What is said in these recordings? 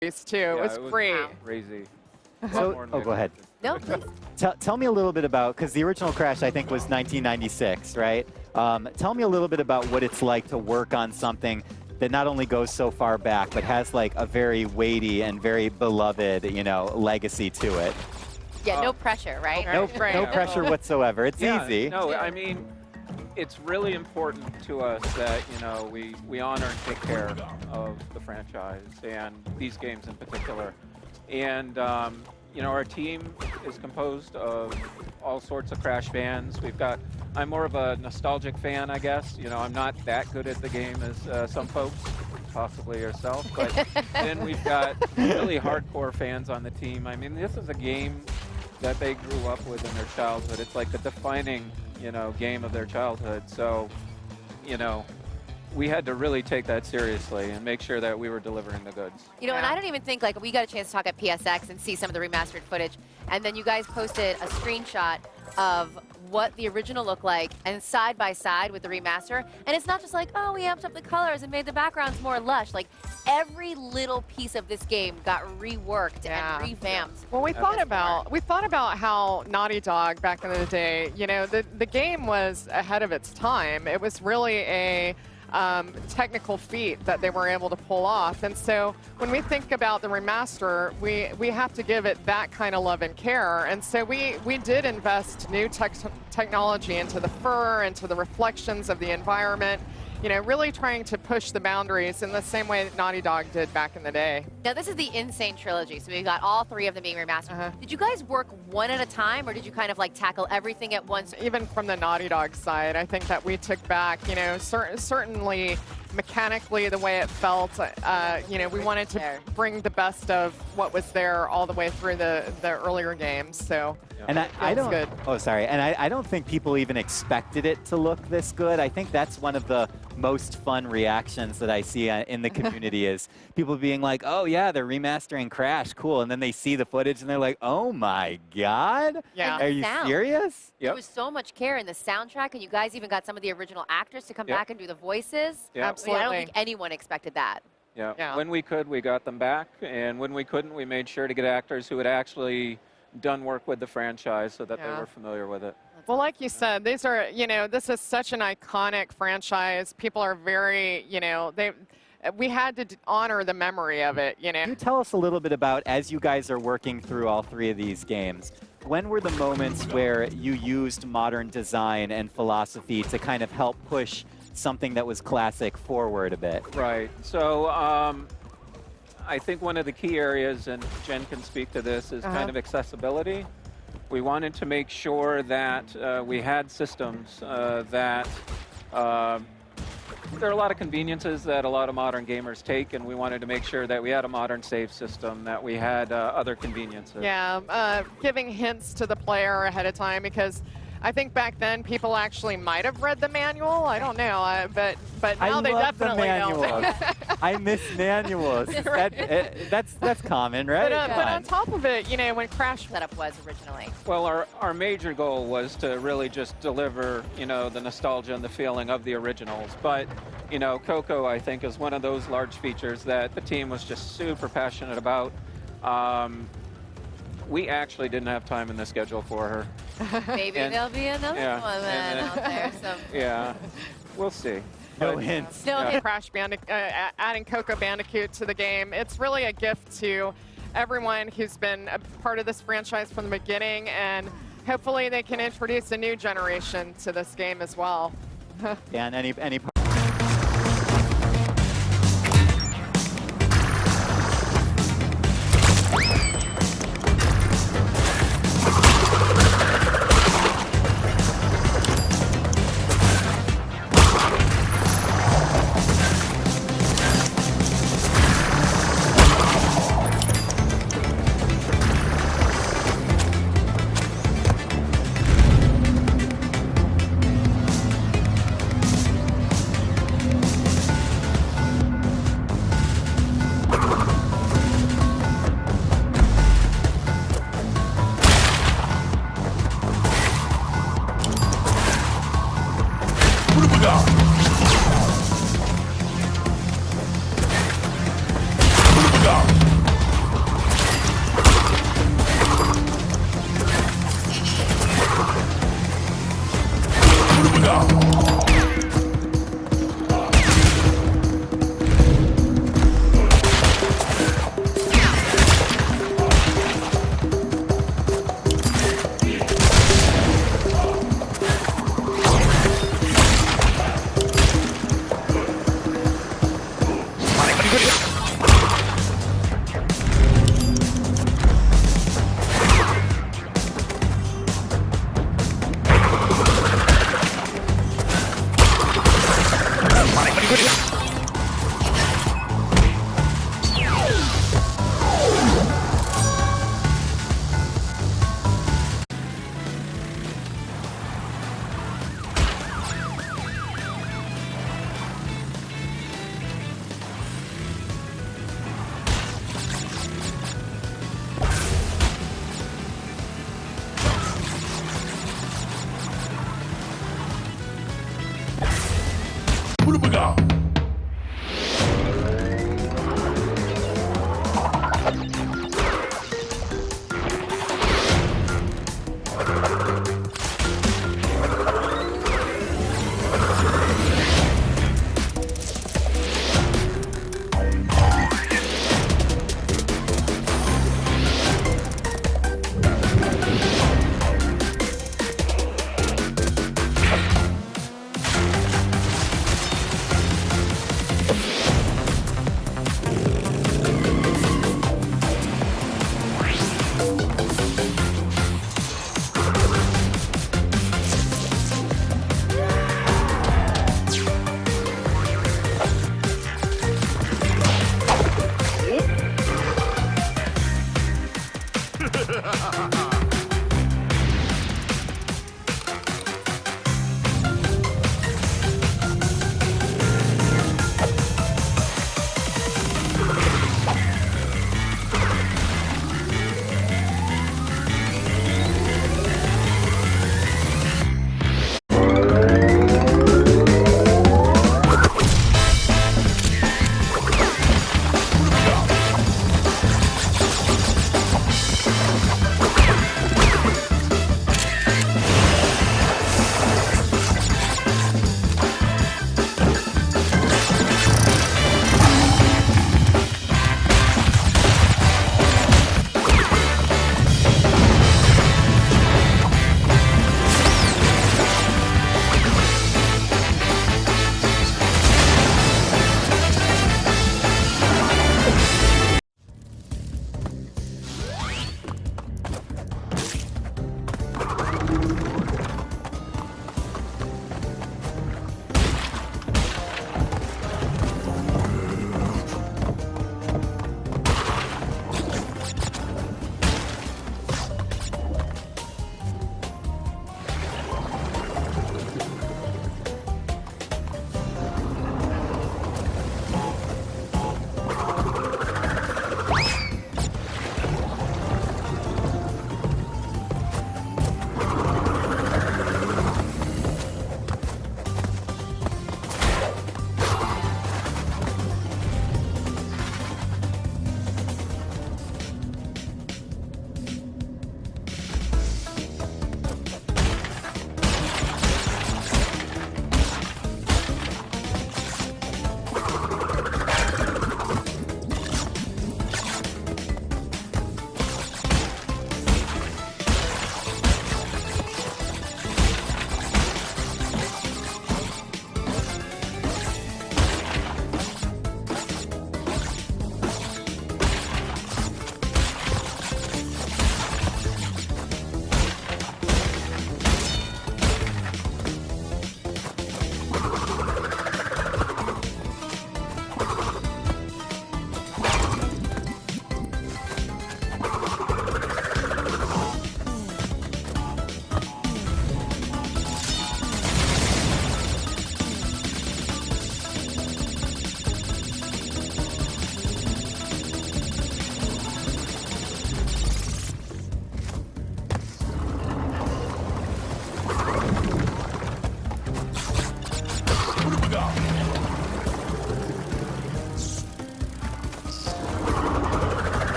too. It was great. Crazy. So, oh, go ahead. No, please. Tell me a little bit about, because the original Crash, I think, was 1996, right? Tell me a little bit about what it's like to work on something that not only goes so far back, but has like a very weighty and very beloved, you know, legacy to it. Yeah, no pressure, right? No pressure whatsoever. It's easy. No, I mean, it's really important to us that, you know, we honor and take care of the franchise and these games in particular. And, you know, our team is composed of all sorts of Crash fans. I'm more of a nostalgic fan, I guess. You know, I'm not that good at the game as some folks, possibly yourself. But then we've got really hardcore fans on the team. I mean, this is a game that they grew up with in their childhood. It's like the defining, you know, game of their childhood. So, you know, we had to really take that seriously and make sure that we were delivering the goods. You know, and I don't even think, like, we got a chance to talk at PSX and see some of the remastered footage, and then you guys posted a screenshot of what the original looked like and side by side with the remaster. And it's not just like, oh, we amped up the colors and made the backgrounds more lush. Like, every little piece of this game got reworked and revamped. Well, we thought about how Naughty Dog back in the day, you know, the game was ahead of its time. It was really a technical feat that they were able to pull off. And so when we think about the remaster, we have to give it that kind of love and care. And so we did invest new technology into the fur, into the reflections of the environment, you know, really trying to push the boundaries in the same way that Naughty Dog did back in the day. Now, this is the Insane Trilogy, so we've got all three of them being remastered. Did you guys work one at a time, or did you kind of like tackle everything at once? Even from the Naughty Dog side, I think that we took back, you know, certainly mechanically the way it felt, you know, we wanted to bring the best of what was there all the way through the earlier games, so. And I don't, good. Oh, sorry. And I don't think people even expected it to look this good. I think that's one of the most fun reactions that I see in the community is people being like, oh yeah, they're remastering Crash, cool. And then they see the footage and they're like, oh my God? Yeah. Are you serious? There was so much care in the soundtrack, and you guys even got some of the original actors to come back and do the voices. Absolutely. I don't think anyone expected that. Yeah. When we could, we got them back. And when we couldn't, we made sure to get actors who had actually done work with the franchise so that they were familiar with it. Well, like you said, these are, you know, this is such an iconic franchise. People are very, you know, we had to honor the memory of it, you know. Can you tell us a little bit about, as you guys are working through all three of these games, when were the moments where you used modern design and philosophy to kind of help push something that was classic forward a bit? Right. So I think one of the key areas, and Jen can speak to this, is kind of accessibility. We wanted to make sure that we had systems that there are a lot of conveniences that a lot of modern gamers take, and we wanted to make sure that we had a modern save system, that we had other conveniences. Yeah, giving hints to the player ahead of time, because I think back then people actually might have read the manual. I don't know, but now they definitely don't. I miss manuals. That's common, right? But on top of it, you know, when Crash setup was originally. Well, our major goal was to really just deliver, you know, the nostalgia and the feeling of the originals. But, you know, Coco, I think, is one of those large features that the team was just super passionate about. We actually didn't have time in the schedule for her. Maybe there'll be another one then out there. Yeah, we'll see. No hints. No hints. Crash Bandicoot, adding Coco Bandicoot to the game, it's really a gift to everyone who's been a part of this franchise from the beginning, and hopefully they can introduce a new generation to this game as well. Yeah, and any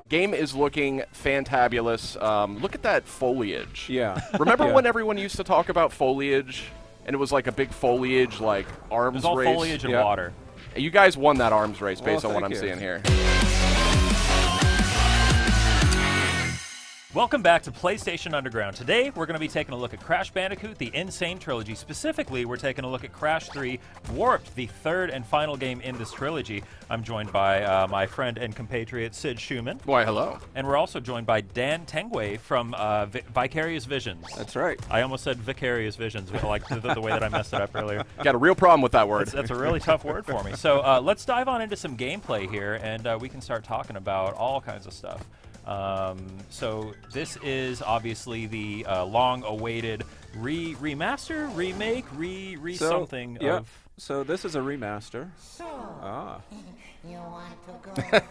Game is looking fantabulous. Look at that foliage. Yeah. Remember when everyone used to talk about foliage, and it was like a big foliage, like arms It was all race? foliage and water. You guys won that arms race based on what I'm thank you. seeing here. Welcome back to PlayStation Underground. Today, we're going to be taking a look at Crash Bandicoot, the Insane Trilogy. Specifically, we're taking a look at Crash 3 Warped, the third and final game in this trilogy. I'm joined by my friend and compatriot, Sid Schumann. Why, hello. And we're also joined by Dan Tengway from Vicarious Visions. That's right. I almost said Vicarious Visions, with like the way that I messed it up earlier. Got a real problem with that word. That's a really tough word for me. So let's dive on into some gameplay here, and we can start talking about all kinds of stuff. So this is obviously the long-awaited remaster, remake, something of. So this is a remaster. You want to go?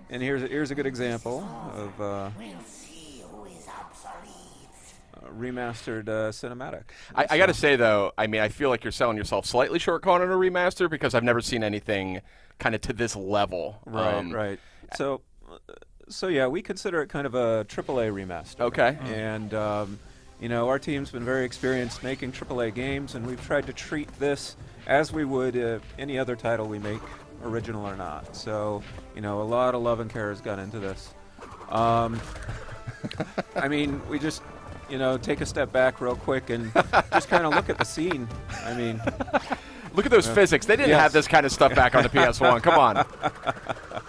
and here's a good example of We'll see who is obsolete. remastered cinematic. I got to say, though, I mean, I feel like you're selling yourself slightly short calling it a remaster because I've never seen anything kind of to this level. Right. So yeah, we consider it kind of a AAA remaster. Okay. And you know, our team's been very experienced making AAA games, and we've tried to treat this as we would any other title we make, original or not. So you know, a lot of love and care has gone into this. I mean, we just take a step back real quick and just kind of look at the scene. I mean, look at those physics. They didn't have this kind of stuff back on the PS1. Come on.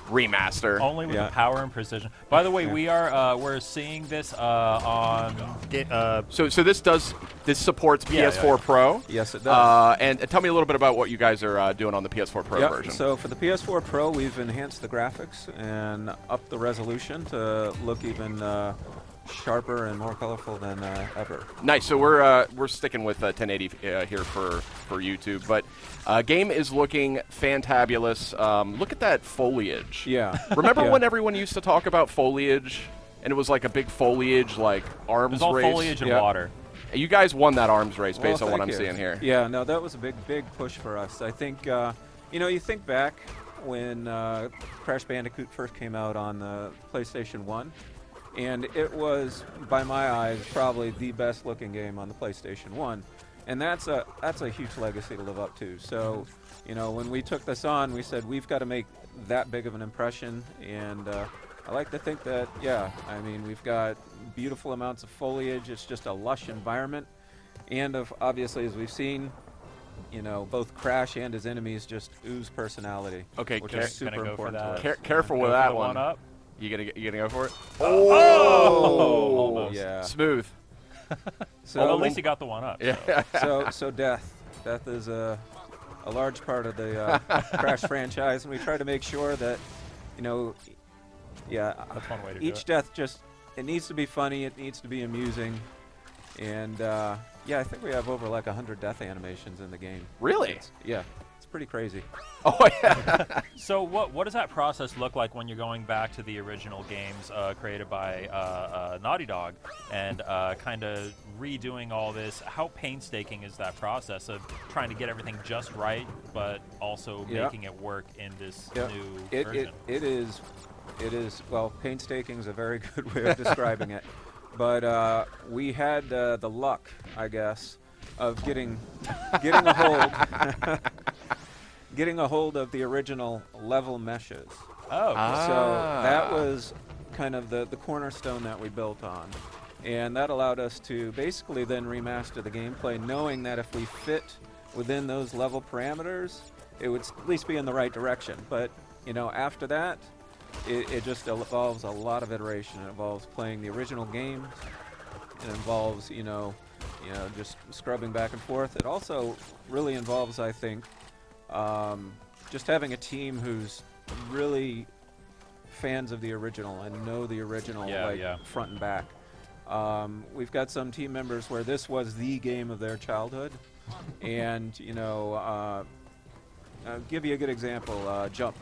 Remaster. Only with the power and precision. By the way, we're seeing this on. So this supports PS4 Pro. Yes, it does. And tell me a little bit about what you guys are doing on the PS4 Pro version. So for the PS4 Pro, we've enhanced the graphics and upped the resolution to look even sharper and more colorful than ever. Nice. So we're sticking with 1080 here for YouTube, but game is looking fantabulous. Look at that foliage. Yeah. Remember when everyone used to talk about foliage, and it was like a big foliage, like arms It was all race? foliage and water. You guys won that arms race based on what thank I'm you. seeing here. Yeah. No, that was a big push for us. I think you think back when Crash Bandicoot first came out on the PlayStation 1. And it was, by my eyes, probably the best looking game on the PlayStation 1. And that's a huge legacy to live up to. So, when we took this on, we said we've got to make that big of an impression. And I like to think that, I mean, we've got beautiful amounts of foliage. It's just a lush environment. And obviously, as we've seen, both Crash and his enemies just ooze personality. Okay, which is super important to us. Careful with that one. Up. You gonna go for it? Oh! Almost. Yeah. Smooth. So Well, at least he got the one up. So death is a large part of the Crash franchise, and we try to make sure that That's one way to do each it. death it needs to be funny, it needs to be amusing, and I think we have over like 100 death animations in the game. Really? It's pretty crazy. Oh yeah. So what does that process look like when you're going back to the original games created by Naughty Dog and kind of redoing all this? How painstaking is that process of trying to get everything just right, but also making it work in this new version? It is, well, painstaking is a very good way of describing it. But we had the luck, I guess, of getting a hold getting a hold of the original level meshes. Oh, So that was kind of the cornerstone that we built on. And that allowed us to basically then remaster the gameplay, knowing that if we fit within those level parameters, it would at least be in the right direction. But, after that, it just involves a lot of iteration. It involves playing the original games. It involves, just scrubbing back and forth. It also really involves, I think, just having a team who's really fans of the original and know the original front and back. We've got some team members where this was the game of their childhood. And, I'll give you a good example, Jump.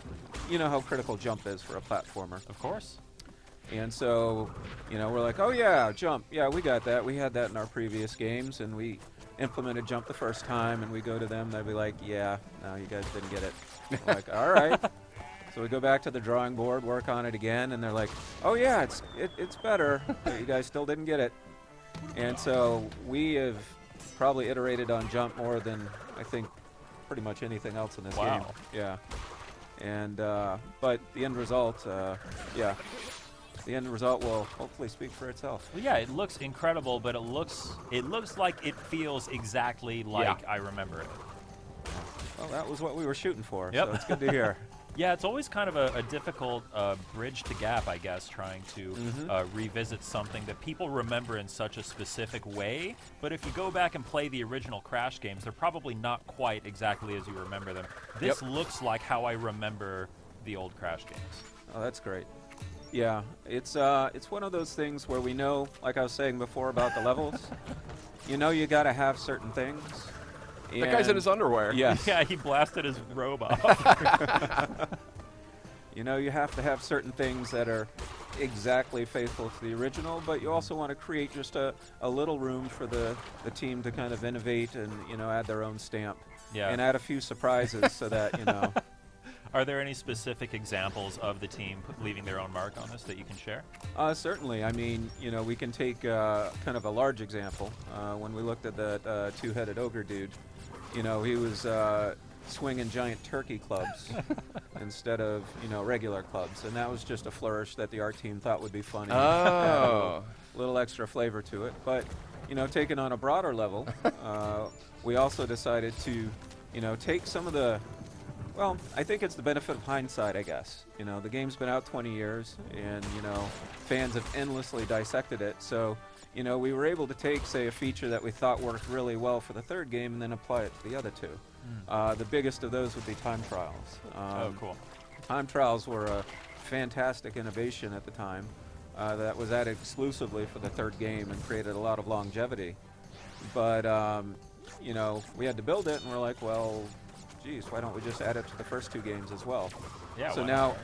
You know how critical Jump is for a platformer. of course. And so, we're like, oh yeah, Jump. Yeah, we got that. We had that in our previous games, and we implemented Jump the first time, and we go to them, they'll be like, yeah, no, you guys didn't get it. I'm like, all right. So we go back to the drawing board, work on it again, and they're like, "Oh yeah, it's better. But you guys still didn't get it." And so we have probably iterated on Jump more than I think pretty much anything else in this game. Yeah. And but the end result, yeah. The end result will hopefully speak for itself. Well, yeah, it looks incredible, but it looks like it feels exactly like I remember it. Well, that was what we were shooting for, Yep. so it's good to hear. Yeah, it's always kind of a difficult bridge to gap, I guess, trying to revisit something that people remember in such a specific way. But if you go back and play the original Crash games, they're probably not quite exactly as you remember them. This looks like how I remember the old Crash games. Oh, that's great. Yeah, it's one of those things where we know, like I was saying before about the levels, you know you got to have certain things. That guy's in his underwear. Yes. Yeah, he blasted his robe off. You know, you have to have certain things that are exactly faithful to the original, but you also want to create just a little room for the team to kind of innovate and, you know, add their own stamp. Yeah. And add a few surprises so that, you know. Are there any specific examples of the team leaving their own mark on this that you can share? Certainly. I mean, you know, we can take kind of a large example. When we looked at the two-headed ogre dude, you know, he was swinging giant turkey clubs instead of, you know, regular clubs. And that was just a flourish that the art team thought would be funny. Oh. A little extra flavor to it. But, you know, taken on a broader level, we also decided to, you know, take some of the, well, I think it's the benefit of hindsight, I guess. You know, the game's been out 20 years, and, you know, fans have endlessly dissected it. So, you know, we were able to take, say, a feature that we thought worked really well for the third game and then apply it to the other two. The biggest of those would be time trials. Oh, cool. Time trials were a fantastic innovation at the time that was added exclusively for the third game and created a lot of longevity. But, you know, we had to build it, and we're like, well, geez, why don't we just add it to the first two games as well? Yeah. So now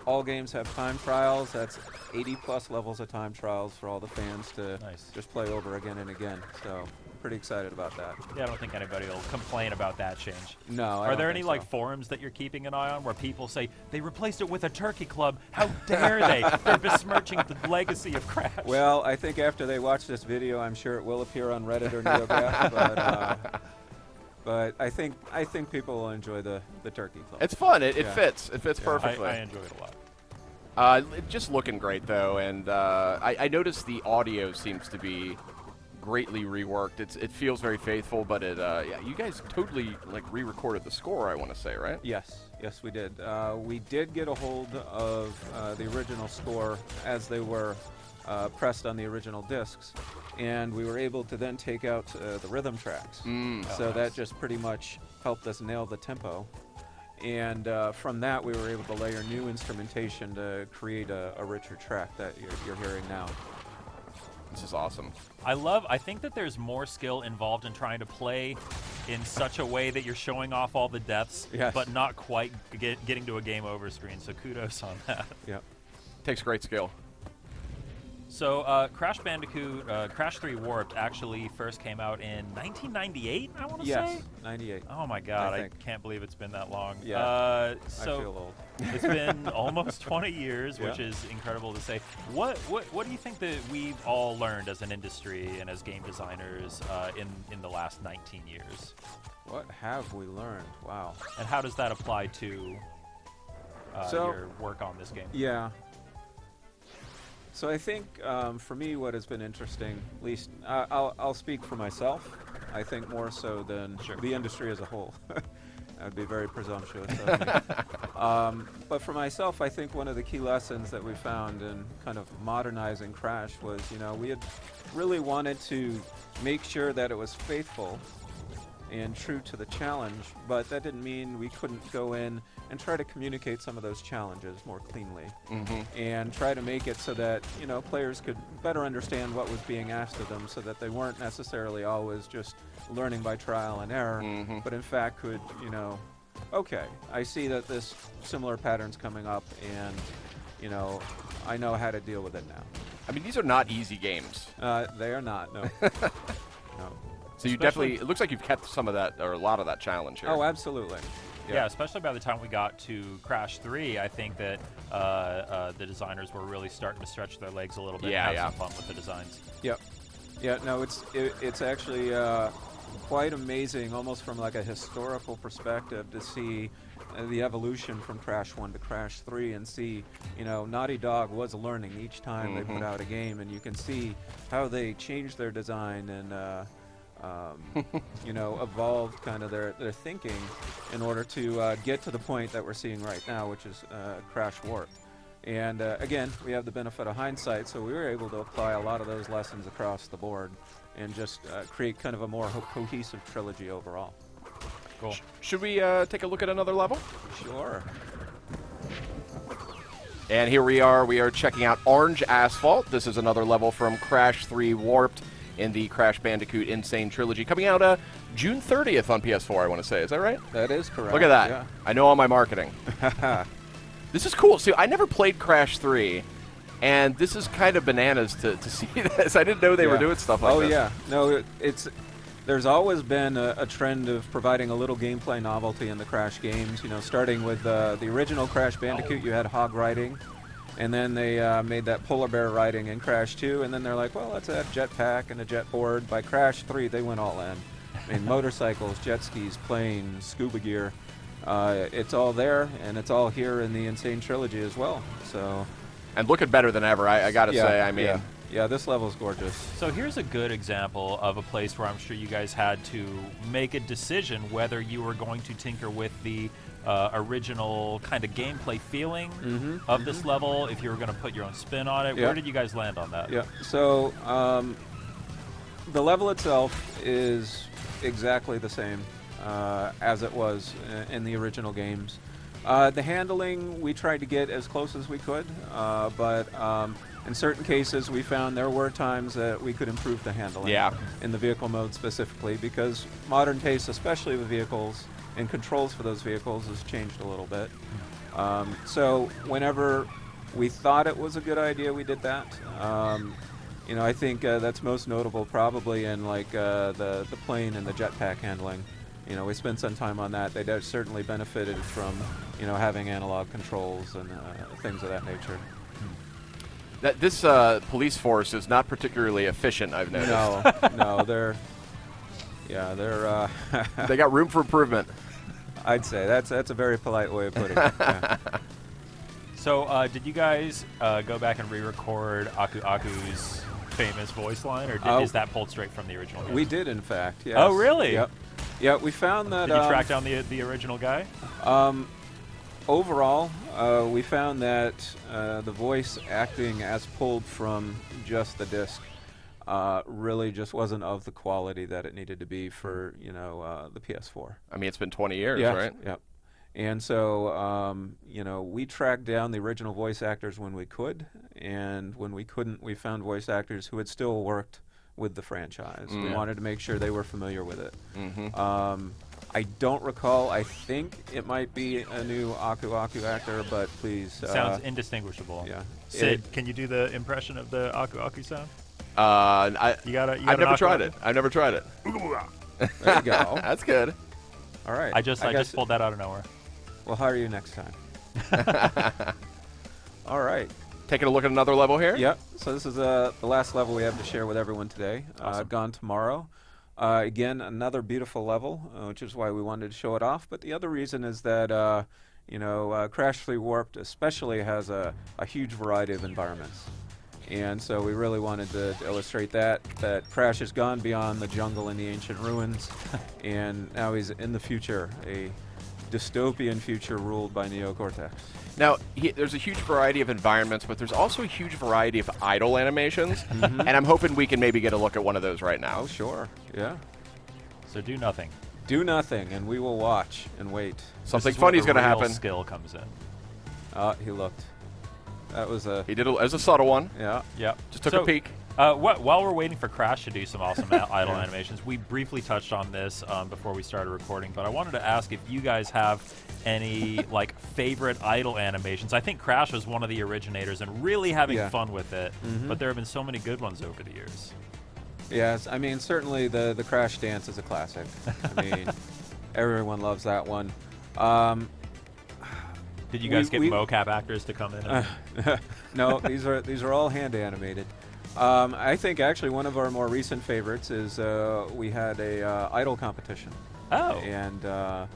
all games have time trials. That's 80+ levels of time trials for all the fans to just play over again and again. So pretty excited about that. Yeah, I don't think anybody will complain about that change. No, Are there any like forums that you're keeping an eye on where people say they replaced it with a turkey club? How dare they? They're besmirching the legacy of Crash. Well, I think after they watch this video, I'm sure it will appear on Reddit or NeoGAF, but I think people will enjoy the turkey club. It's fun. It fits. It fits perfectly. I enjoy it a lot. Just looking great though, and I noticed the audio seems to be greatly reworked. It feels very faithful, but yeah, you guys totally like re-recorded the score, I want to say, right? Yes, we did. We did get a hold of the original score as they were pressed on the original discs, and we were able to then take out the rhythm tracks. So that just pretty much helped us nail the tempo. And from that, we were able to layer new instrumentation to create a richer track that you're hearing now. This is awesome. I think that there's more skill involved in trying to play in such a way that you're showing off all the depths, but not quite getting to a game over screen. So kudos on that. Yep. Takes great skill. So Crash Bandicoot, Crash 3 Warped actually first came out in 1998, I want to say? Yes, 98. Oh my god, I can't believe it's been that long. Yeah, so I feel old. It's been almost 20 years, which is incredible to say. What do you think that we've all learned as an industry and as game designers in the last 19 years? What have we learned? Wow. And how does that apply to your work on this game? Yeah. So I think for me what has been interesting, at least I'll speak for myself, I think more so than the industry as a whole. That would be very presumptuous of me. But for myself, I think one of the key lessons that we found in kind of modernizing Crash was, you know, we had really wanted to make sure that it was faithful and true to the challenge, but that didn't mean we couldn't go in and try to communicate some of those challenges more cleanly and try to make it so that, you know, players could better understand what was being asked of them so that they weren't necessarily always just learning by trial and error, but in fact could, you know, okay, I see that this similar pattern's coming up and, you know, I know how to deal with it now. I mean, these are not easy games. They are not, no. No. So you definitely, it looks like you've kept some of that, or a lot of that challenge here. Oh, absolutely. Yeah, especially by the time we got to Crash 3, I think that the designers were really starting to stretch their legs a little bit and have some fun with the designs. Yep. Yeah, no, it's actually quite amazing, almost from like a historical perspective, to see the evolution from Crash 1 to Crash 3 and see, you know, Naughty Dog was learning each time they put out a game, and you can see how they changed their design and, you know, evolved kind of their thinking in order to get to the point that we're seeing right now, which is Crash Warped. And again, we have the benefit of hindsight, so we were able to apply a lot of those lessons across the board and just create kind of a more cohesive trilogy overall. Cool. Should we take a look at another level? Sure. And here we are checking out Orange Asphalt. This is another level from Crash 3 Warped in the Crash Bandicoot Insane Trilogy, coming out June 30th on PS4, I want to say. Is that right? That is correct. Look at that. Yeah. I know all my marketing. This is cool. See, I never played Crash 3, and this is kind of bananas to see this. I didn't know they were doing stuff like this. Oh, yeah. No, there's always been a trend of providing a little gameplay novelty in the Crash games. You know, starting with the original Crash Bandicoot, you had hog riding, and then they made that polar bear riding in Crash 2, and then they're like, well, let's add jetpack and a jet board. By Crash 3, they went all in. I mean, motorcycles, jet skis, planes, scuba gear. It's all there, and it's all here in the Insane Trilogy as well. So, and looking better than ever, I gotta say. I mean, yeah, this level's gorgeous. So here's a good example of a place where I'm sure you guys had to make a decision whether you were going to tinker with the original kind of gameplay feeling of this level, if you were going to put your own spin on it. Where did you guys land on that? Yeah. So the level itself is exactly the same as it was in the original games. The handling, we tried to get as close as we could, but in certain cases we found there were times that we could improve the handling in the vehicle mode specifically, because modern tastes, especially with vehicles and controls for those vehicles, has changed a little bit. So whenever we thought it was a good idea, we did that. You know, I think that's most notable probably in like the plane and the jetpack handling. You know, we spent some time on that. They certainly benefited from, you know, having analog controls and things of that nature. That this police force is not particularly efficient, I've noticed. No, they're they got room for improvement. I'd say that's a very polite way of putting it. Yeah. So, did you guys go back and re-record Aku Aku's famous voice line, or is that pulled straight from the original game? We did, in fact. Yes. Oh, really? Yep. Yeah, we found that. Did you track down the original guy? Overall, we found that the voice acting as pulled from just the disc really just wasn't of the quality that it needed to be for, you know, the PS4. I mean, it's been 20 years, right? Yep. And so, you know, we tracked down the original voice actors when we could, and when we couldn't, we found voice actors who had still worked with the franchise. We wanted to make sure they were familiar with it. I don't recall. I think it might be a new Aku Aku actor, but please. Sounds indistinguiable. Yeah. Sid, can you do the impression of the Aku Aku sound? I've never tried it. I've never tried it. There you go. That's good. All right. I just pulled that out of nowhere. We'll hire you next time. All right. Taking a look at another level here? Yep. So this is the last level we have to share with everyone today. Awesome. Gone Tomorrow. Again, another beautiful level, which is why we wanted to show it off. But the other reason is that, you know, Crash 3 Warped especially has a huge variety of environments. And so we really wanted to illustrate that Crash has gone beyond the jungle and the ancient ruins, and now he's in the future, a dystopian future ruled by Neo Cortex. Now, there's a huge variety of environments, but there's also a huge variety of idle animations, and I'm hoping we can maybe get a look at one of those right now. Oh, sure. Yeah. So do nothing. Do nothing, and we will watch and wait. Something funny is going to happen. Skill comes in. He looked. That was a... He did as a subtle one. Yeah. Yep. Just took a peek. While we're waiting for Crash to do some awesome idle animations, we briefly touched on this before we started recording, but I wanted to ask if you guys have any like favorite idle animations. I think Crash was one of the originators and really having fun with it, but there have been so many good ones over the years. Yes, I mean, certainly the Crash dance is a classic. I mean, everyone loves that one. Did you guys get mocap actors to come in? And No, these are all hand animated. I think actually one of our more recent favorites is we had a idol competition. Oh. And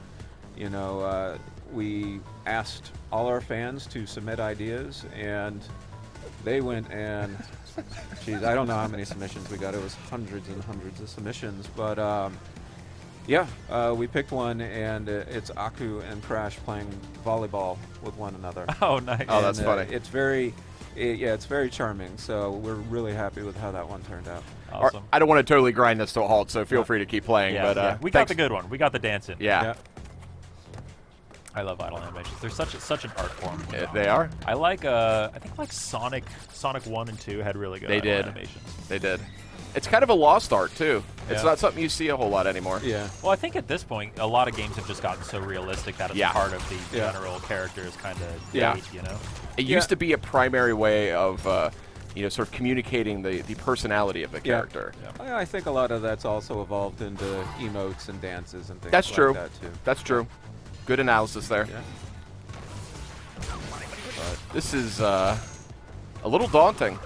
you know, we asked all our fans to submit ideas, and they went and, geez, I don't know how many submissions we got. It was hundreds and hundreds of submissions, but yeah, we picked one, and it's Aku and Crash playing volleyball with one another. Oh, nice. Oh, that's And, funny. It's very, yeah, it's very charming. So we're really happy with how that one turned out. Awesome. I don't want to totally grind this to a halt, so feel free to keep playing. Yeah, But we got thanks. the good one. We got the dancing. Yeah, I love idle animations. They're such an art form. they are. I like I think like Sonic 1 and 2 had really good They idle did. animations. They did. It's kind of a lost art too. It's Yeah. not something you see a whole lot anymore. Yeah. Well, I think at this point, a lot of games have just gotten so realistic that it's Yeah. part of the Yeah. general character's kind of Yeah. date, you know? It used to be a primary way of, you know, sort of communicating the personality of the character. I think a lot of that's also evolved into emotes and dances and things That's like true. that too. That's true. Good analysis there. Yeah. But this is a little daunting.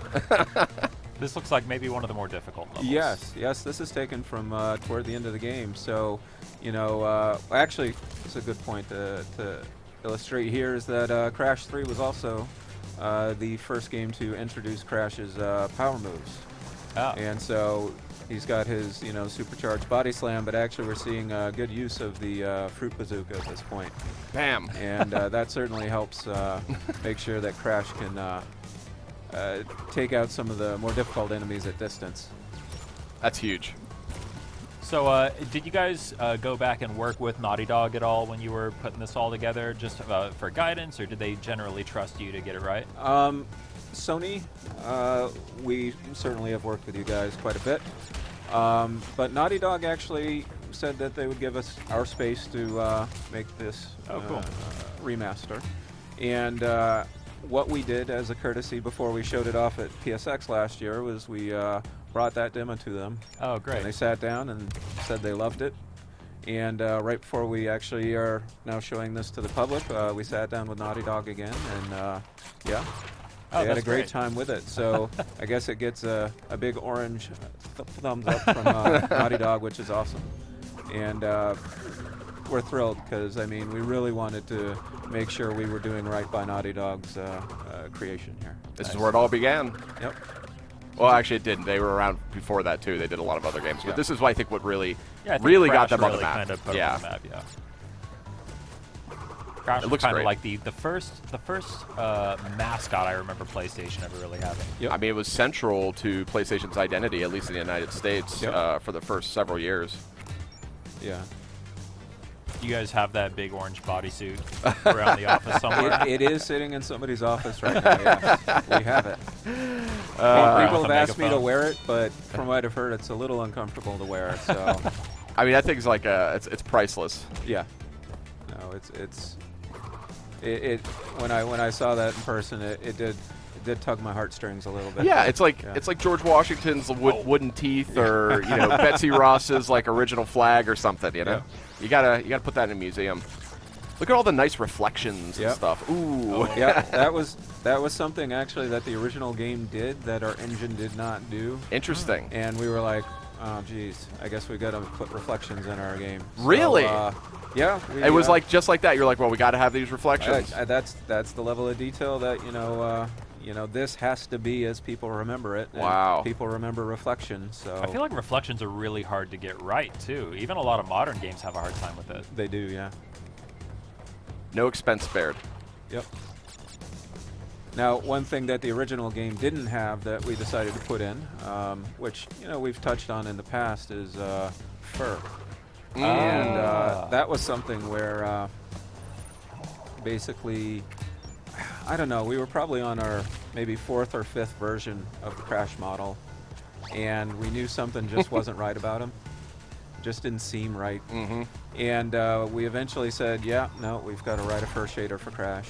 This looks like maybe one of the more difficult levels. Yes, this is taken from toward the end of the game. So, you know, actually, it's a good point to illustrate here is that Crash 3 was also the first game to introduce Crash's power moves. Ah. And so he's got his, you know, supercharged body slam, but actually we're seeing good use of the fruit bazooka at this point. Bam. And that certainly helps make sure that Crash can take out some of the more difficult enemies at distance. That's huge. So, did you guys go back and work with Naughty Dog at all when you were putting this all together, just for guidance, or did they generally trust you to get it right? Sony, we certainly have worked with you guys quite a bit. But Naughty Dog actually said that they would give us our space to make this cool. remaster. And what we did as a courtesy before we showed it off at PSX last year was we brought that demo to them. Oh, great. And they sat down and said they loved it. And right before we actually are now showing this to the public, we sat down with Naughty Dog again, and yeah, Oh, they had a that's great great. time with it. So I guess it gets a big orange thumbs up from Naughty Dog, which is awesome. And we're thrilled because, I mean, we really wanted to make sure we were doing right by Naughty Dog's creation here. This is where it all began. Yep. Well, actually, it didn't. They were around before that too. They did a lot of other games, but Yeah. this is what I think what really, Yeah, I think really Crash got them on the really map. Kind of put Yeah. on the map, yeah. Crash It looks kind of great. like the first mascot I remember PlayStation ever really having. Yep. I mean, it was central to PlayStation's identity, at least in the United States, Yep. for the first several years. Yeah. You guys have that big orange bodysuit around the office somewhere? It is sitting in somebody's office right now, yes. We have it. With People a have asked me to megaphone. wear it, but from what I've heard, it's a little uncomfortable to wear. So, I mean, that thing's like it's priceless. yeah. No, it when I saw that in person, it did tug my heartstrings a little bit. Yeah, it's like Yeah. it's like George Washington's wooden teeth, or you know, Betsy Ross's like original flag or something. You know, you gotta put that in a museum. Look at all the nice reflections and Yep. stuff. Ooh. Yeah, that was something actually that the original game did that our engine did not do, Interesting. and we were like, oh geez, I guess we got to put reflections in our game. So, Really? yeah. It was like just like that. You're like, well, we got to have these reflections. That's the level of detail that this has to be as people remember it. and Wow. People remember reflection, so I feel like reflections are really hard to get right, too. Even a lot of modern games have a hard time with it. they do. Yeah. No expense spared. Yep. Now, one thing that the original game didn't have that we decided to put in, which we've touched on in the past, is fur. And that was something where basically, I don't know, we were probably on our maybe 4th or 5th version of the Crash model, and we knew something just wasn't right about him. Just didn't seem right. Mm-hmm. And we eventually said, yeah, no, we've got to write a fur shader for Crash.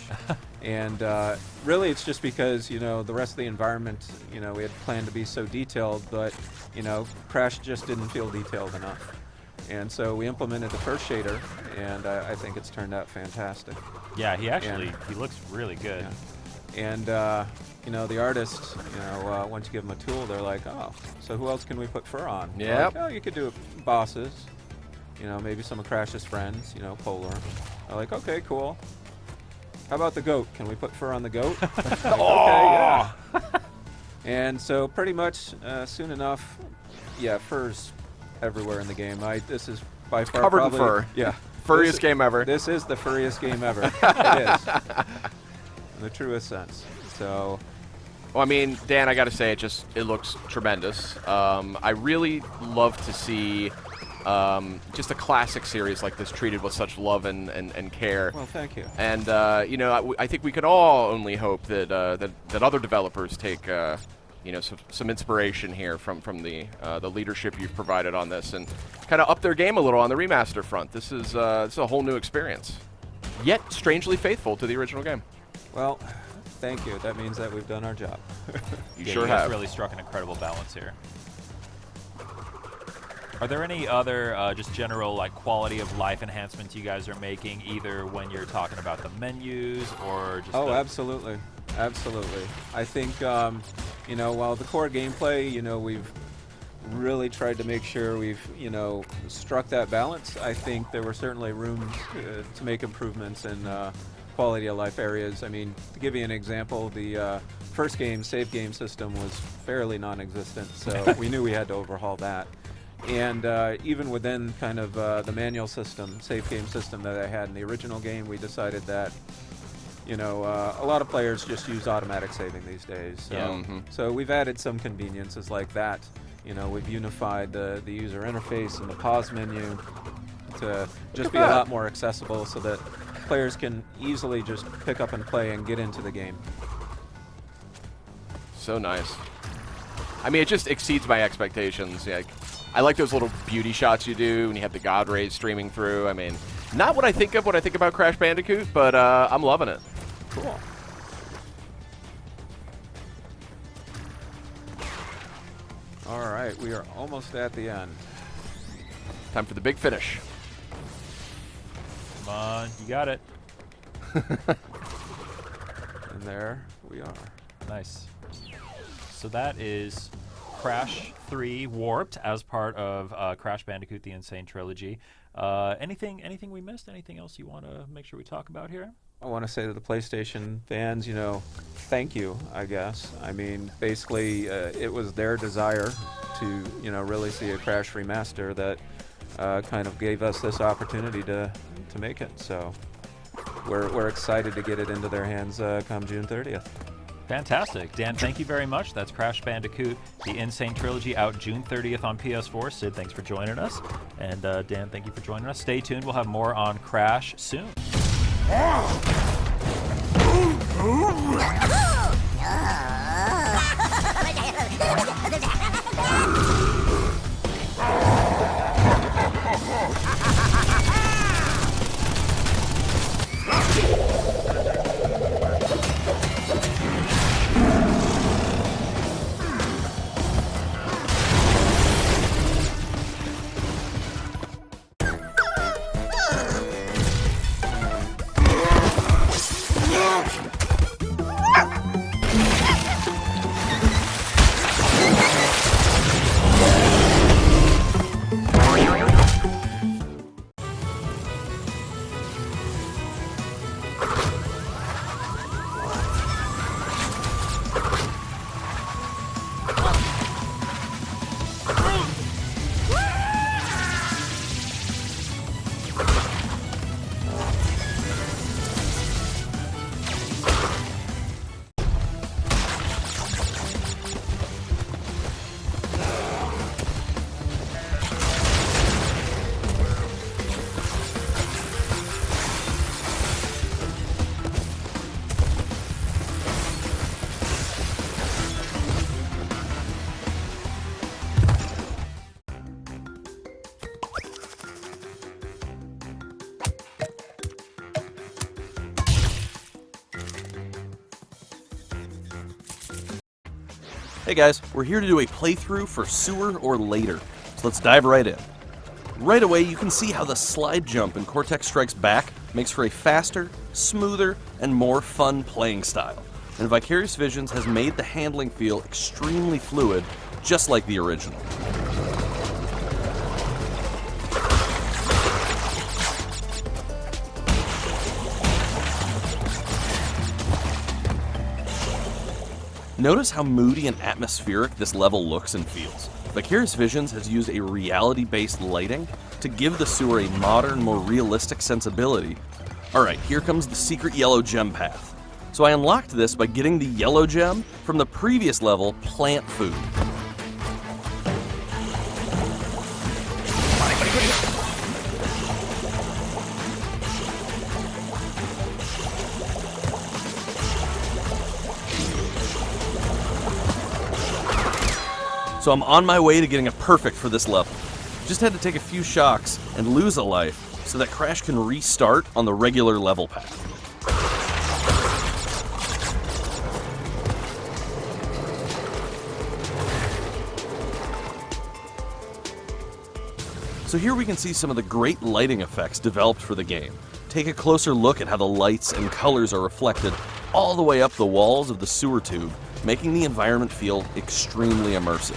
And really it's just because, the rest of the environment, we had planned to be so detailed, but, Crash just didn't feel detailed enough. And so we implemented the first shader, and I think it's turned out fantastic. Yeah, he looks really good. Yeah. And you know, the artists, you know, once you give them a tool, they're like, oh, so who else can we put fur on? Yep. Like, oh, you could do bosses, you know, maybe some of Crash's friends, you know, Polar. They're like, okay, cool. How about the goat? Can we put fur on the goat? Like, okay, yeah. And so pretty much soon enough, yeah, fur's everywhere in the game. This is by far Covered probably, in fur. Yeah. Furriest game ever. This is the furriest game ever. It is. In the truest sense. So. Well, I mean, Dan, I got to say, it looks tremendous. I really love to see just a classic series like this treated with such love and care. Well, thank you. And you know, I think we could all only hope that that other developers take you know, some inspiration here from the leadership you've provided on this, and kind of up their game a little on the remaster front. This is a whole new experience, yet strangely faithful to the original game. Well, thank you. That means that we've done our job. You Yeah, sure you guys have. really struck an incredible balance here. Are there any other just general like quality of life enhancements you guys are making, either when you're talking about the menus or just? Oh, absolutely, absolutely. I think you know, while the core gameplay, you know, we've really tried to make sure we've, you know, struck that balance. I think there were certainly room to make improvements in quality of life areas. I mean, to give you an example, the first game save game system was fairly non-existent, so we knew we had to overhaul that. And even within kind of the manual system, save game system that I had in the original game, we decided that, you know, a lot of players just use automatic saving these days. So, Yeah. so we've added some conveniences like that. You know, we've unified the user interface and the pause menu to just be a lot more accessible so that players can easily just pick up and play and get into the game. So nice. I mean, it just exceeds my expectations. Yeah, I like those little beauty shots you do when you have the God rays streaming through. I mean, not what I think of when I think about Crash Bandicoot, but I'm loving it. Cool. All right, we are almost at the end. Time for the big finish. Come on, you got it. And there we are. Nice. So that is Crash 3 Warped as part of Crash Bandicoot: The Insane Trilogy. Anything we missed? Anything else you want to make sure we talk about here? I want to say to the PlayStation fans, you know, thank you, I guess. I mean, basically, it was their desire to, you know, really see a Crash remaster that kind of gave us this opportunity to make it. So we're excited to get it into their hands come June 30th. Fantastic. Dan, thank you very much. That's Crash Bandicoot: The Insane Trilogy, out June 30th on PS4. Sid, thanks for joining us. And Dan, thank you for joining us. Stay tuned. We'll have more on Crash soon. Hey guys, we're here to do a playthrough for Sewer or Later, so let's dive right in. Right away, you can see how the slide jump in Cortex Strikes Back makes for a faster, smoother, and more fun playing style. And Vicarious Visions has made the handling feel extremely fluid, just like the original. Notice how moody and atmospheric this level looks and feels. Vicarious Visions has used a reality-based lighting to give the sewer a modern, more realistic sensibility. Alright, here comes the secret yellow gem path. So I unlocked this by getting the yellow gem from the previous level, Plant Food. So I'm on my way to getting a perfect for this level. Just had to take a few shocks and lose a life so that Crash can restart on the regular level path. So here we can see some of the great lighting effects developed for the game. Take a closer look at how the lights and colors are reflected all the way up the walls of the sewer tube, making the environment feel extremely immersive.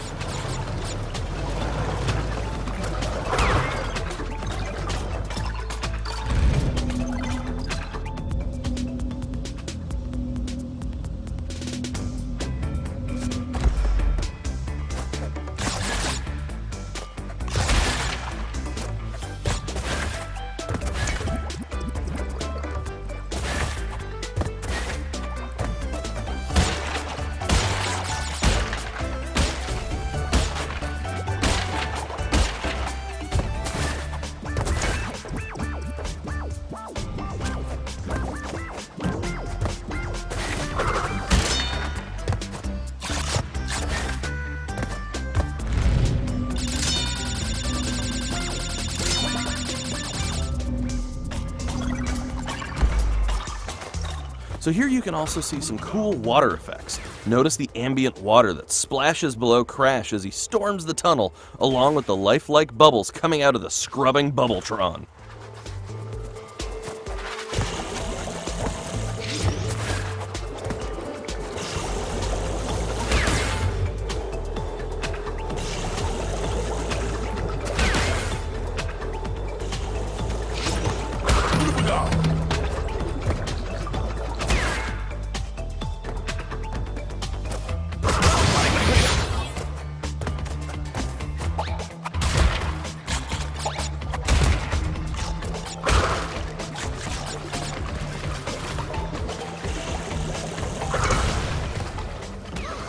So here you can also see some cool water effects. Notice the ambient water that splashes below Crash as he storms the tunnel, along with the lifelike bubbles coming out of the scrubbing Bubbletron.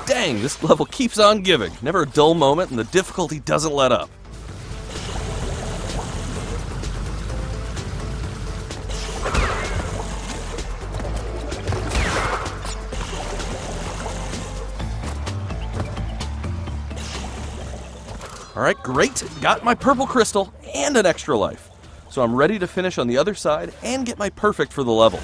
Dang, this level keeps on giving. Never a dull moment, and the difficulty doesn't let up. Alright, great. Got my purple crystal and an extra life. So I'm ready to finish on the other side and get my perfect for the level.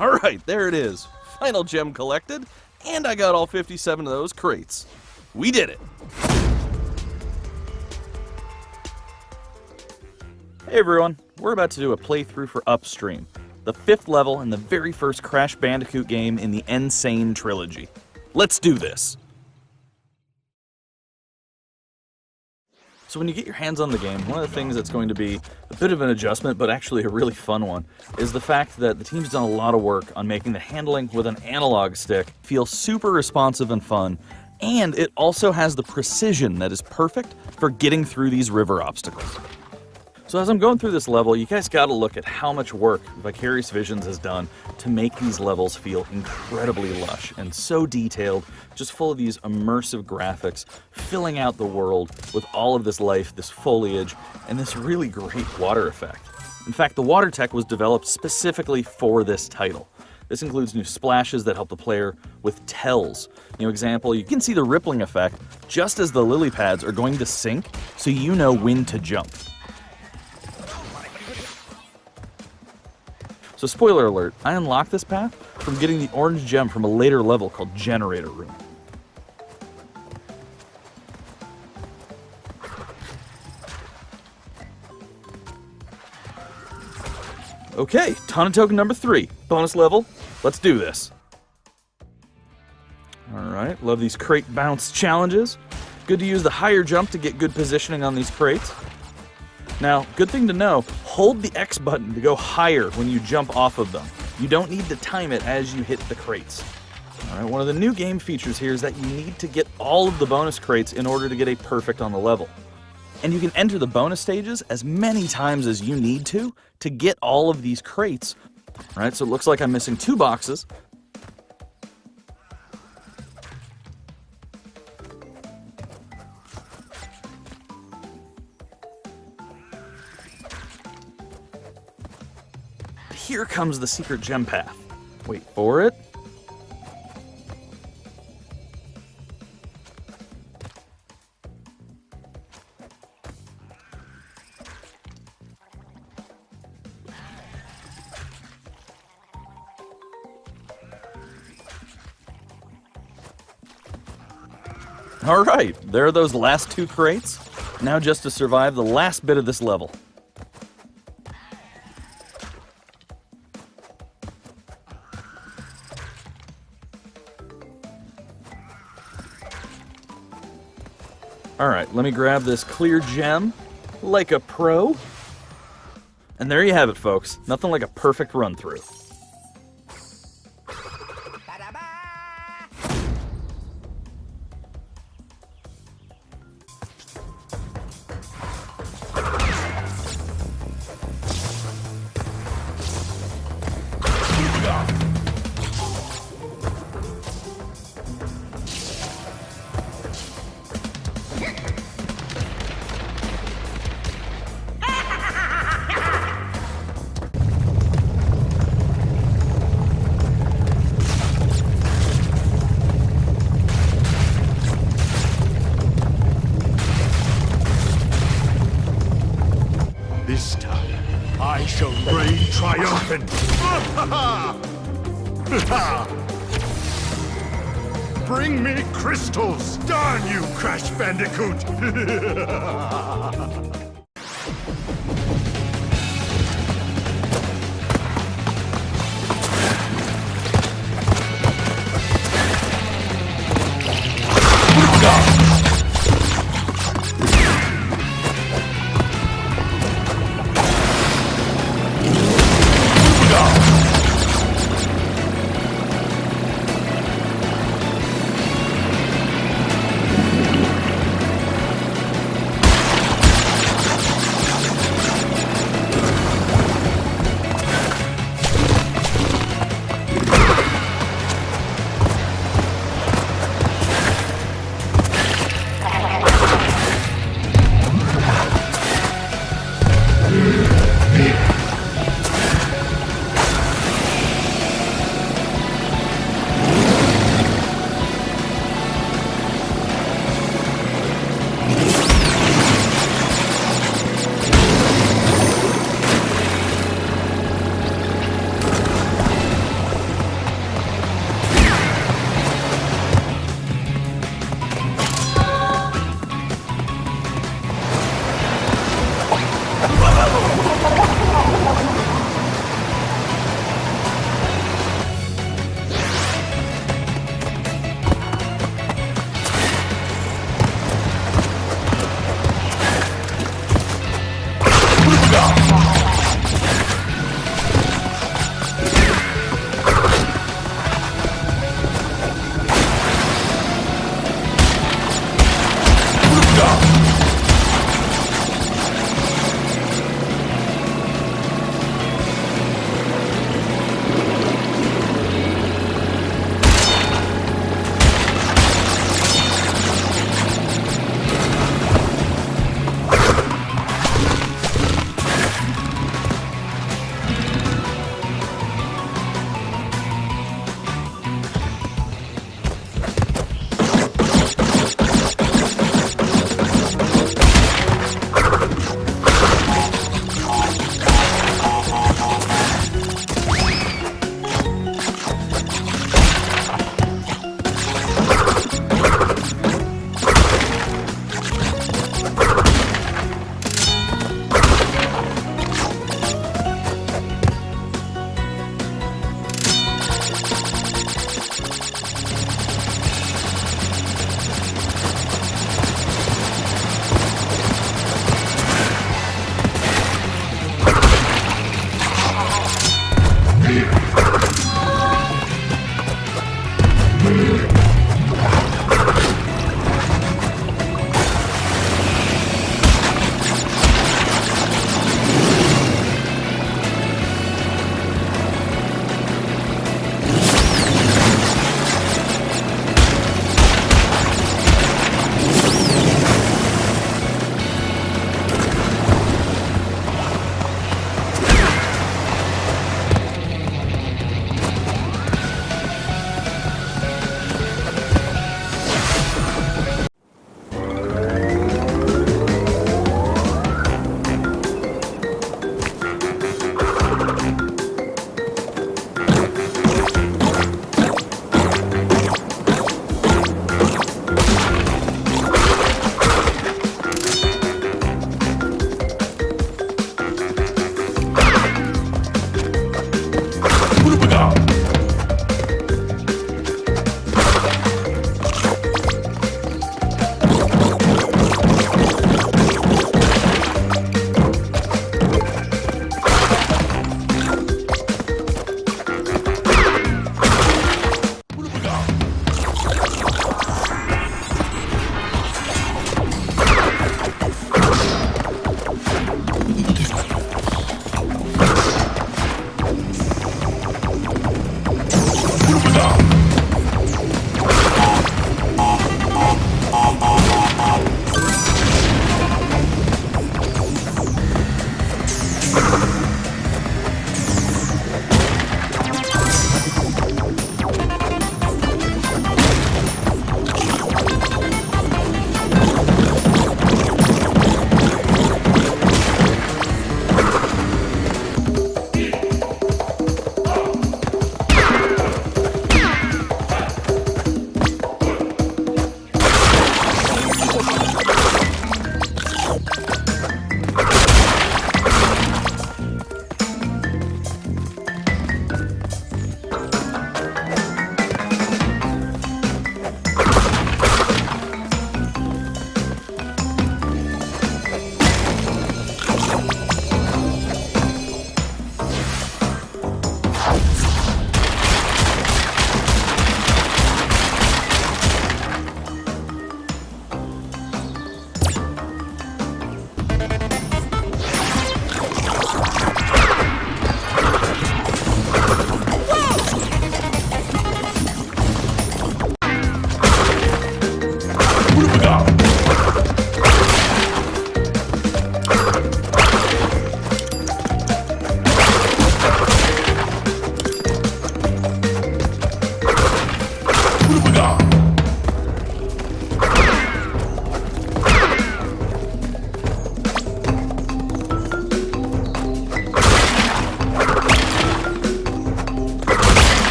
Alright, there it is. Final gem collected, and I got all 57 of those crates. We did it! Hey everyone, we're about to do a playthrough for Upstream, the 5th level in the very first Crash Bandicoot game in the Sane Trilogy. Let's do this! So when you get your hands on the game, one of the things that's going to be a bit of an adjustment, but actually a really fun one, is the fact that the team's done a lot of work on making the handling with an analog stick feel super responsive and fun, and it also has the precision that is perfect for getting through these river obstacles. So as I'm going through this level, you guys gotta look at how much work Vicarious Visions has done to make these levels feel incredibly lush and so detailed, just full of these immersive graphics, filling out the world with all of this life, this foliage, and this really great water effect. In fact, the water tech was developed specifically for this title. This includes new splashes that help the player with tells. Example, you can see the rippling effect just as the lily pads are going to sink, so you know when to jump. So spoiler alert, I unlocked this path from getting the orange gem from a later level called Generator Room. Okay, Tana token number 3. Bonus level. Let's do this. Alright, love these crate bounce challenges. Good to use the higher jump to get good positioning on these crates. Now, good thing to know, hold the X button to go higher when you jump off of them. You don't need to time it as you hit the crates. Alright, one of the new game features here is that you need to get all of the bonus crates in order to get a perfect on the level. And you can enter the bonus stages as many times as you need to get all of these crates. Alright, so it looks like I'm missing 2 boxes. Here comes the secret gem path. Wait for it. Alright, there are those last 2 crates. Now just to survive the last bit of this level. Alright, let me grab this clear gem like a pro. And there you have it, folks. Nothing like a perfect run through. This time, I shall reign triumphant. Bring me crystals! Darn you, Crash Bandicoot!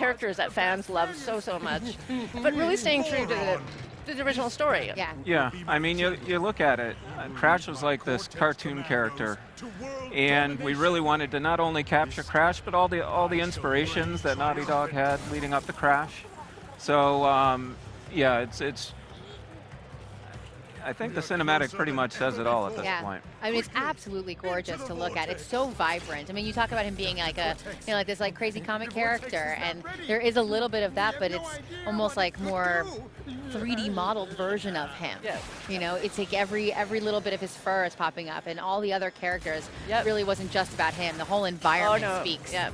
characters that fans love so much, but really staying true to the original story. Yeah. Yeah, I mean, you look at it, Crash was like this cartoon character, and we really wanted to not only capture Crash, but all the inspirations that Naughty Dog had leading up to Crash. So, yeah, it's. I think the cinematic pretty much says it all at this point. I mean, it's absolutely gorgeous to look at. It's so vibrant. I mean, you talk about him being like a, like this like crazy comic character, and there is a little bit of that, but it's almost like more 3D modeled version of him. Yeah. You know, it's like every little bit of his fur is popping up, and all the other characters really wasn't just about him. The whole environment speaks. Yeah.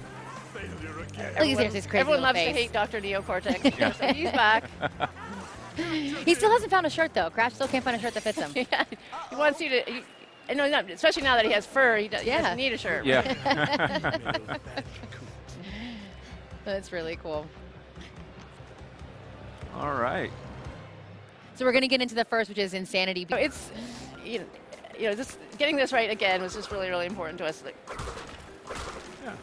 Look, there's this crazy Everyone little loves to face. hate Dr. Neo Cortex. So he's back. He still hasn't found a shirt though. Crash still can't find a shirt that fits him. Yeah. He wants you to. Especially now that he has fur, he doesn't need a shirt. Yeah. That's really cool. All right. So we're going to get into the first, which is Insanity. So it's, just getting this right again was just really important to us. Yeah.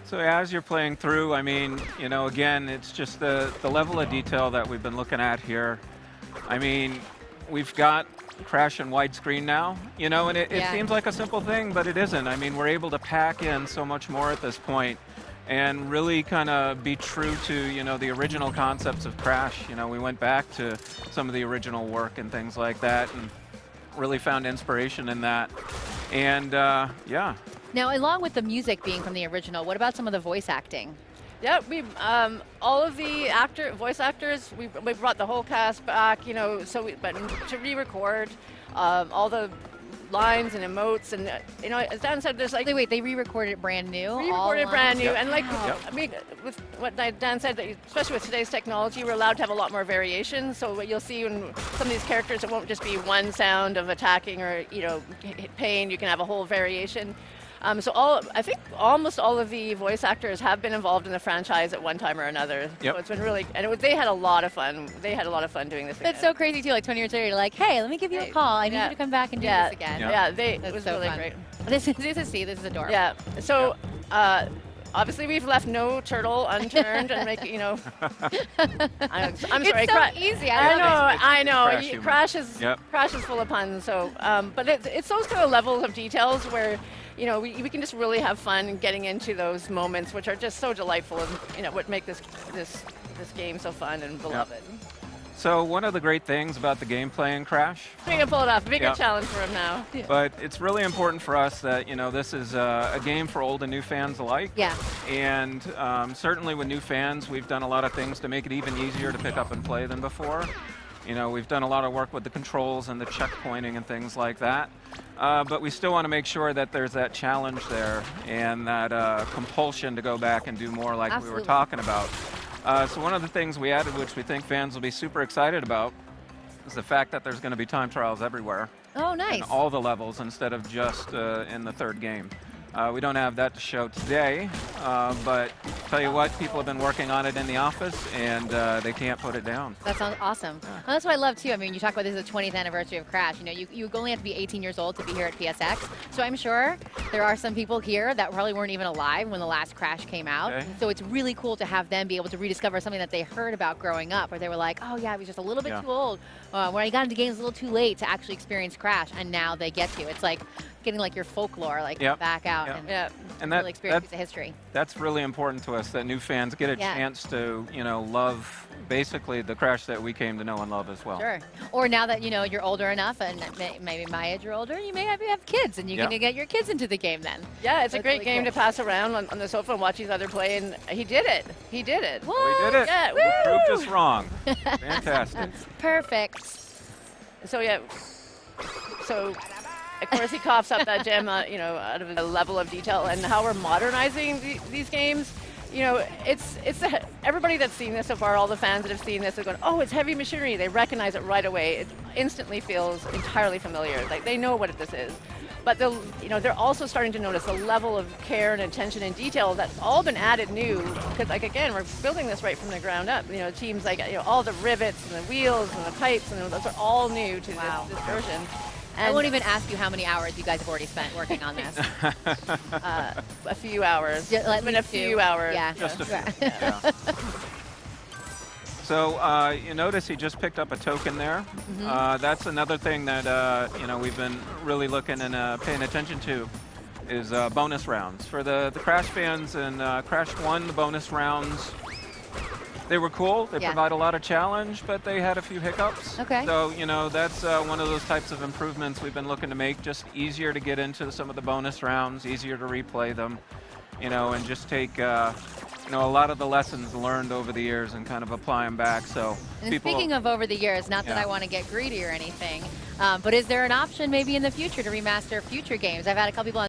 So as you're playing through, I mean, again, it's just the level of detail that we've been looking at here. I mean, we've got Crash in widescreen now, and it seems like a simple thing, but it isn't. I mean, we're able to pack in so much more at this point and really kind of be true to, the original concepts of Crash. We went back to some of the original work and things like that and really found inspiration in that. And, yeah. Now, along with the music being from the original, what about some of the voice acting? Yeah, we all of the voice actors, we brought the whole cast back, but to re-record all the lines and emotes, and as Dan said, there's like wait, they re-recorded it brand new. Re-recorded brand new, and like I mean, with what Dan said, that especially with today's technology, we're allowed to have a lot more variation. So what you'll see in some of these characters, it won't just be one sound of attacking or pain. You can have a whole variation. So I think almost all of the voice actors have been involved in the franchise at one time or another. Yep. So it's been really, and they had a lot of fun. They had a lot of fun doing this again. That's so crazy too. Like 20 years later, you're like, hey, let me give you a call. I need you to come back and do this again. Yeah, it was so really fun. great. This is adorable. Yeah. So obviously we've left no turtle unturned and make I'm sorry. It's so easy. I know. Crash Crash is full of puns. So, but it's those kind of levels of details where. We can just really have fun getting into those moments, which are just so delightful, and what make this game so fun and beloved. So one of the great things about the gameplay in Crash. We can pull it off. Bigger challenge for him now. Yeah. But it's really important for us that this is a game for old and new fans alike. Yeah. And certainly with new fans, we've done a lot of things to make it even easier to pick up and play than before. We've done a lot of work with the controls and the checkpointing and things like that. But we still want to make sure that there's that challenge there and that compulsion to go back and do more like we were talking about. So one of the things we added, which we think fans will be super excited about, is the fact that there's going to be time trials everywhere. Oh, nice. In all the levels instead of just in the third game. We don't have that to show today, but tell you what, people have been working on it in the office, and they can't put it down. That sounds awesome. Well, that's what I love, too. I mean, you talk about this is the 20th anniversary of Crash. You only have to be 18 years old to be here at PSX. So I'm sure there are some people here that probably weren't even alive when the last Crash came out. Okay. So it's really cool to have them be able to rediscover something that they heard about growing up, where they were like, oh, yeah, I was just a little bit too old. When I got into games a little too late to actually experience Crash, and now they get to. It's like getting like your folklore back out and really experience the history. That's really important to us, that new fans get a chance to love basically the Crash that we came to know and love as well. Sure. Or now that you're older enough, and maybe my age or older, you may have kids, and you can get your kids into the game then. Yeah, it's a great game to pass around on the sofa and watch each other play, and he did it. He did it. What? We did it. Yeah, we proved us wrong. Fantastic. Perfect. So of course he coughs up that gem, out of the level of detail and how we're modernizing these games. It's everybody that's seen this so far, all the fans that have seen this are going, oh, it's heavy machinery. They recognize it right away. It instantly feels entirely familiar. Like they know what this is. But they're also starting to notice the level of care and attention and detail that's all been added new. Because again, we're building this right from the ground up. Teams all the rivets and the wheels and the pipes, and those are all new to this version. I won't even ask you how many hours you guys have already spent working on this. A few hours. Yeah, I mean, a few hours. Yeah. Just a few. Yeah. So you notice he just picked up a token there. That's another thing that you know, we've been really looking and paying attention to is bonus rounds. For the Crash fans and Crash 1, the bonus rounds, they were cool. They provide a lot of challenge, but they had a few hiccups. Okay. So, you know, that's one of those types of improvements we've been looking to make, just easier to get into some of the bonus rounds, easier to replay them, you know, and just take, you know, a lot of the lessons learned over the years and kind of apply them back. So, And speaking of over the years, not that I want to get greedy or anything, but is there an option maybe in the future to remaster future games? I've had a couple people on